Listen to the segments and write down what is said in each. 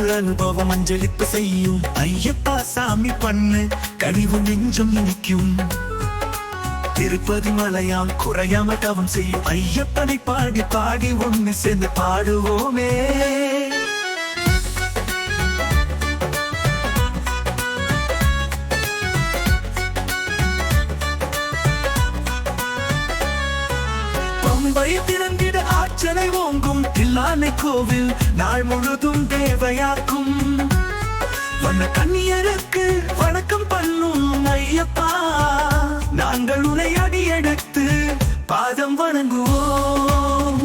ஒரு அனுபவம் அஞ்சலிப்பு செய்யும். ஐயப்பா சாமி பண்ணு கனிவு நெஞ்சம் நிற்கும். திருப்பதி மலையால் குறையாம தவம் செய்யும். ஐயப்பனை பாடி பாடி ஒண்ணு சேர்ந்து பாடுவோமே. பம்பை திறந்திட ஆற்றலை ஓங்கும் தில்லானை கோவில் நாள் முழுதும் தேவையாக்கும். வண்ண கண்ணியருக்கு வணக்கம் பண்ணும் ஐயப்பா, நாங்கள் உன்னை அடியெடுத்து பாதம் வணங்குவோம்.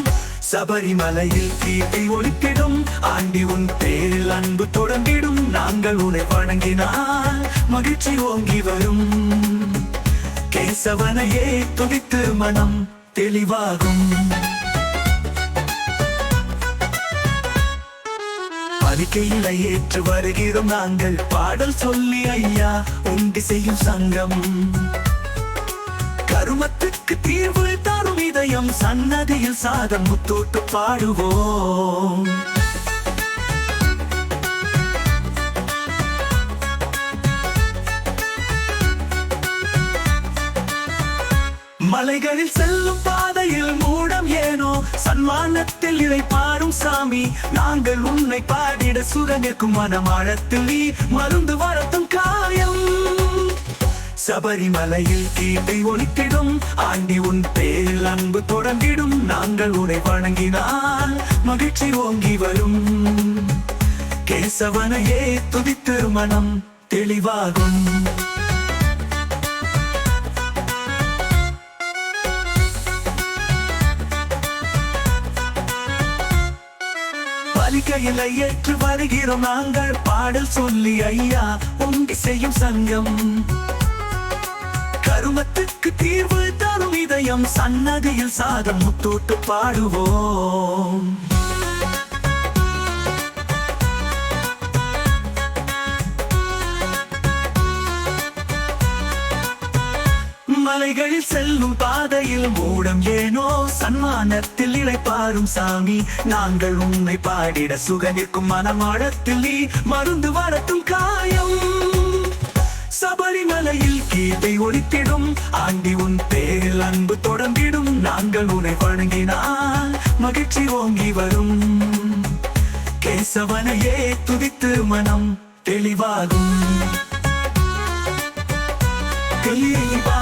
சபரிமலையில் தீட்டி ஒலித்திடும் ஆண்டி உன் பேரில் அன்பு தொடங்கிடும். நாங்கள் உன்னை வணங்கினால் மகிழ்ச்சி ஓங்கி வரும். கேசவனையே துதித்து மனம் தெளிவாகும். அறிக்கையில ஏற்று வருகிறோம் நாங்கள் பாடல் சொல்லி ஐயா உண்டி செய்யும் சங்கம். கருமத்துக்கு தீர்வு தரும் இதயம் சன்னதியில் சாதம் முத்தோட்டு பாடுவோம். மலைகளில் செல்லும் பாதையில் மூடம் ஏனோ சன்மானத்தில் இதை பாரும் சாமி. நாங்கள் உன்னை பாடிட சுரங்கிற்கும் மனமாழத்தில் நீ மருந்து வரத்தும் காயம். சபரிமலையில் தீட்டை ஒலித்திடும் ஆண்டி உன் பேரில் அன்பு தொடங்கிடும். நாங்கள் உன்னை வணங்கினால் மகிழ்ச்சி ஓங்கி வரும். கேசவனையே துதித்து மனம் தெளிவாகும். பலிகையில ஏற்று வருகிறோம் நாங்கள் பாடல் சொல்லி ஐயா உண்டி செய்யும் சங்கம். கருமத்துக்கு தீர்வு தரும் இதயம் சன்னதியில் சாதம் முத்தோட்டு பாடுவோம். மலைகளில் செல்லும் பாதையில் மூடம் ஏனோ சன்மானத்தில் இளைப்பாரும் சாமி. நாங்கள் உன்னை பாடிட சுக நிற்கும் மனமாடத்தில் நீ மருந்து வரட்டும் காயம். சபரிமலையில் கீதை ஒலித்திடும் ஆண்டி உன் பேரில் அன்பு தொடங்கிடும். நாங்கள் உன்னை வணங்கினால் மகிழ்ச்சி ஓங்கி வரும். கேசவனையே துதித்து மனம் தெளிவாகும். தெளிவா